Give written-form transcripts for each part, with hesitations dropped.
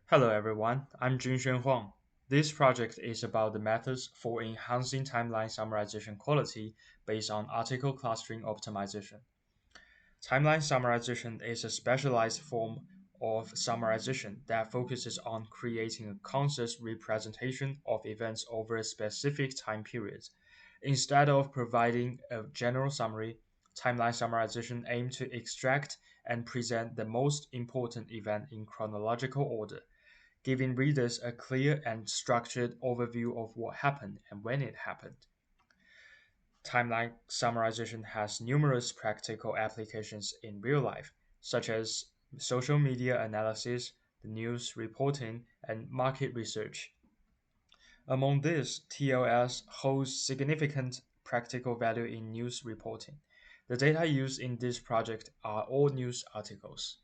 Hello everyone, I'm Huang. This project is about the methods for enhancing timeline summarization quality based on article clustering optimization. Timeline summarization is a specialized form of summarization that focuses on creating a conscious representation of events over a specific time period. Instead of providing a general summary, timeline summarization aims to extract and present the most important event in chronological order, giving readers a clear and structured overview of what happened and when it happened. Timeline summarization has numerous practical applications in real life, such as social media analysis, the news reporting, and market research. Among these, TLS holds significant practical value in news reporting. The data used in this project are all news articles.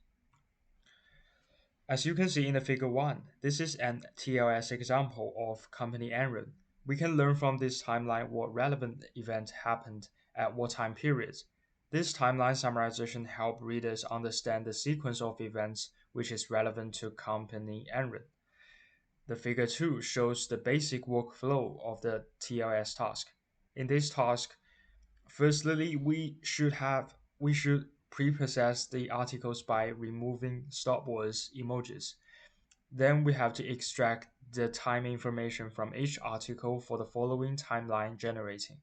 As you can see in the figure 1, this is an TLS example of company Enron. We can learn from this timeline what relevant event happened at what time periods. This timeline summarization helps readers understand the sequence of events which is relevant to company Enron. The figure 2 shows the basic workflow of the TLS task. In this task, firstly, we should pre-process the articles by removing stopwords emojis. Then we have to extract the time information from each article for the following timeline generating.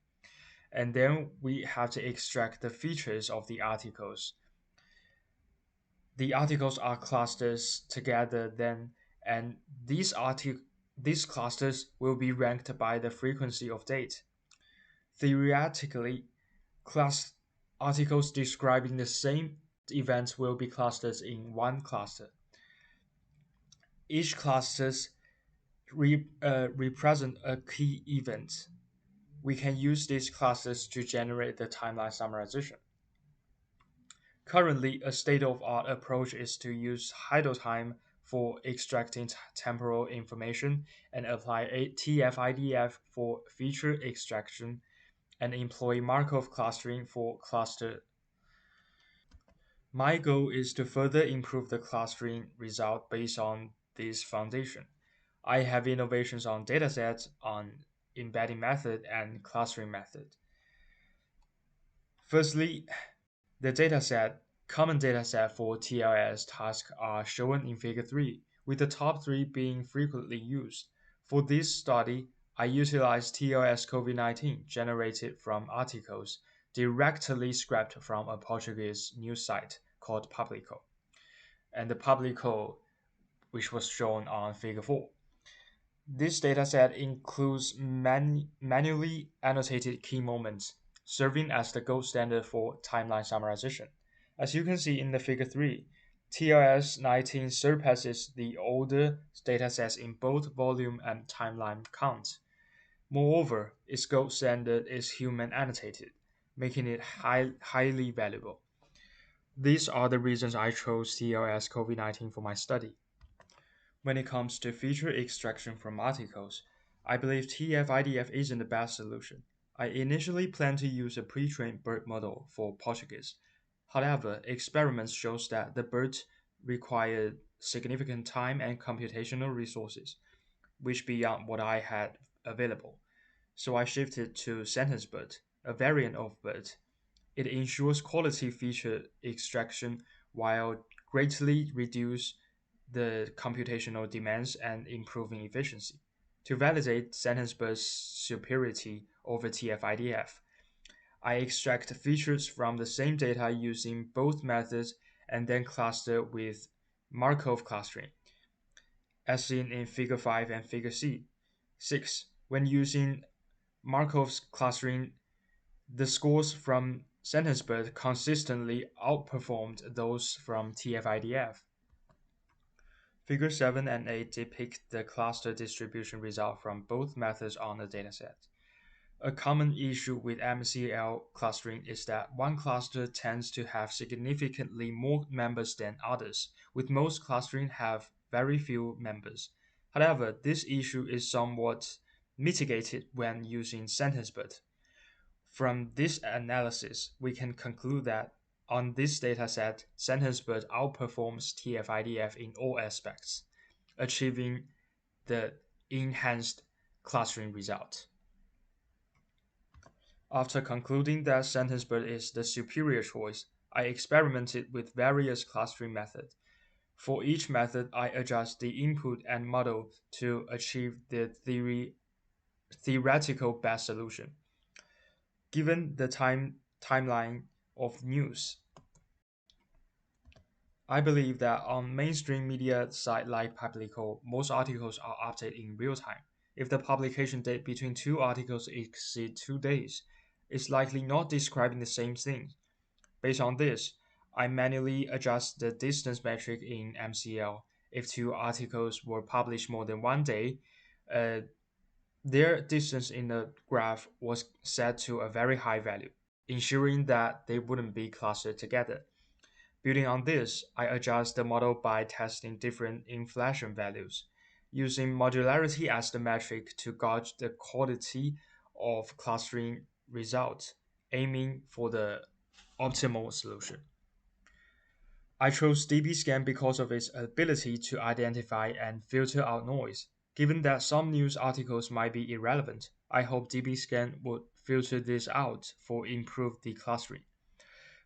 And then we have to extract the features of the articles. The articles are clusters together then, and these clusters will be ranked by the frequency of date. Theoretically, class articles describing the same events will be clusters in one cluster. Each clusters represent a key event. We can use these clusters to generate the timeline summarization. Currently, a state-of-art approach is to use idle time for extracting temporal information and apply a TF-IDF for feature extraction and employ Markov clustering for cluster. My goal is to further improve the clustering result based on this foundation. I have innovations on datasets, on embedding method, and clustering method. Firstly, the dataset, common dataset for TLS tasks are shown in Figure 3, with the top three being frequently used. For this study, I utilized TLS COVID-19 generated from articles directly scrapped from a Portuguese news site called Publico, and the Publico, which was shown on Figure 4. This dataset includes manually annotated key moments, serving as the gold standard for timeline summarization. As you can see in the figure 3, TLS 19 surpasses the older datasets in both volume and timeline count. Moreover, its gold standard is human annotated, making it highly valuable. These are the reasons I chose TLS COVID-19 for my study. When it comes to feature extraction from articles, I believe TF-IDF isn't the best solution. I initially planned to use a pre-trained BERT model for Portuguese. However, experiments shows that the BERT required significant time and computational resources, which beyond what I had available. So I shifted to sentence BERT, a variant of BERT. It ensures quality feature extraction while greatly reduce the computational demands and improving efficiency. To validate sentence burst superiority over TF-IDF, I extract features from the same data using both methods and then cluster with Markov clustering, as seen in Figure 5 and Figure 6. When using Markov's clustering, the scores from SentenceBird consistently outperformed those from TF-IDF. Figure 7 and 8 depict the cluster distribution result from both methods on the dataset. A common issue with MCL clustering is that one cluster tends to have significantly more members than others, with most clustering have very few members. However, this issue is somewhat mitigated when using SentenceBird. From this analysis, we can conclude that on this dataset, SentenceBird outperforms TF-IDF in all aspects. achieving the enhanced clustering result. After concluding that sentence-BERT is the superior choice, I experimented with various clustering methods. For each method, I adjust the input and model to achieve the theoretical best solution. Given the timeline of news, I believe that on mainstream media site like Publico, most articles are updated in real time. If the publication date between two articles exceeds 2 days, it's likely not describing the same thing. Based on this, I manually adjust the distance metric in MCL. If two articles were published more than 1 day, uh, their distance in the graph was set to a very high value, ensuring that they wouldn't be clustered together. Building on this, I adjust the model by testing different inflation values, using modularity as the metric to gauge the quality of clustering results, aiming for the optimal solution. I chose dbScan because of its ability to identify and filter out noise. Given that some news articles might be irrelevant, I hope dbScan would filter this out for improved declustering.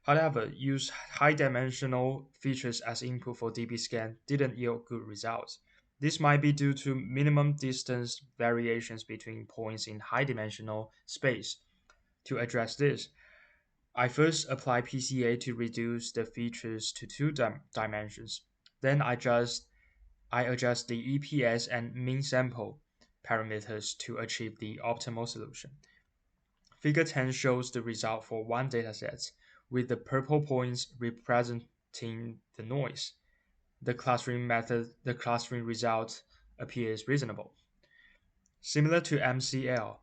However, use high-dimensional features as input for dbScan didn't yield good results. This might be due to minimum distance variations between points in high-dimensional space. To address this, I first apply PCA to reduce the features to two dimensions. Then I adjust the EPS and mean sample parameters to achieve the optimal solution. Figure 10 shows the result for one dataset, with the purple points representing the noise. The clustering result appears reasonable. Similar to MCL,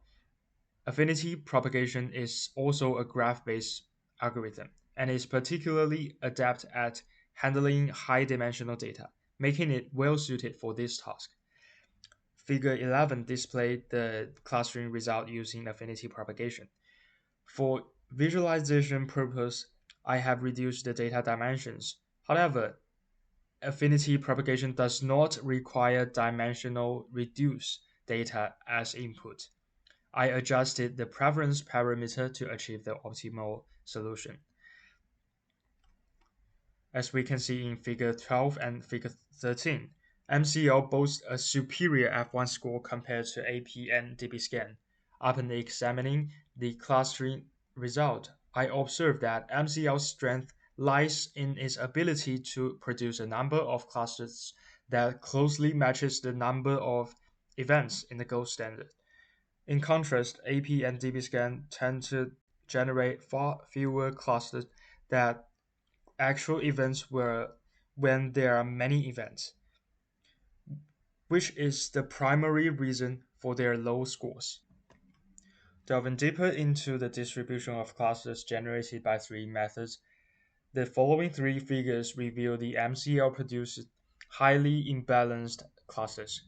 affinity propagation is also a graph-based algorithm and is particularly adept at handling high-dimensional data, making it well-suited for this task. Figure 11 displays the clustering result using affinity propagation. For visualization purpose, I have reduced the data dimensions. However, affinity propagation does not require dimensional reduced data as input. I adjusted the preference parameter to achieve the optimal solution. As we can see in Figure 12 and Figure 13, MCL boasts a superior F1 score compared to AP and dbScan. Upon examining the clustering result, I observed that MCL's strength lies in its ability to produce a number of clusters that closely matches the number of events in the gold standard. In contrast, AP and dbScan tend to generate far fewer clusters that actual events were when there are many events, which is the primary reason for their low scores. Delving deeper into the distribution of clusters generated by three methods, the following three figures reveal the MCL produces highly imbalanced clusters.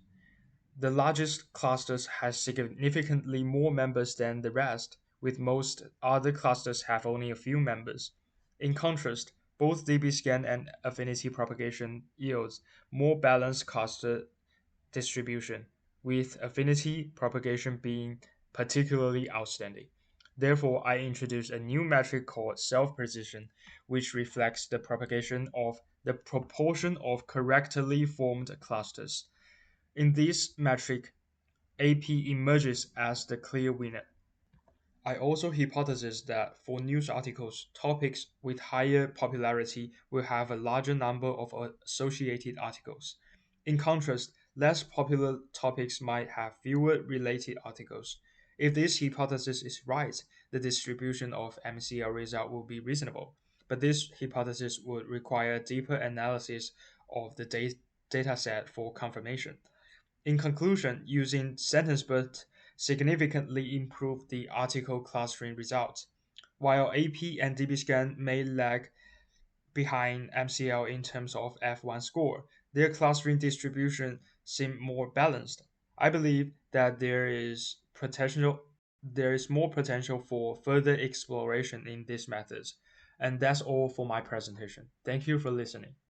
The largest clusters has significantly more members than the rest, with most other clusters have only a few members. In contrast, both dbScan and affinity propagation yields more balanced cluster distribution, with affinity propagation being particularly outstanding. Therefore, I introduced a new metric called self-precision, which reflects the propagation of the proportion of correctly formed clusters. In this metric, AP emerges as the clear winner. I also hypothesize that for news articles, topics with higher popularity will have a larger number of associated articles. In contrast, less popular topics might have fewer related articles. If this hypothesis is right, the distribution of MCL result will be reasonable. But this hypothesis would require deeper analysis of the dataset for confirmation. In conclusion, using sentence-BERT significantly improved the article clustering results. While AP and dbScan may lag behind MCL in terms of F1 score, their clustering distribution seem more balanced. I believe that there is more potential for further exploration in these methods. And that's all for my presentation. Thank you for listening.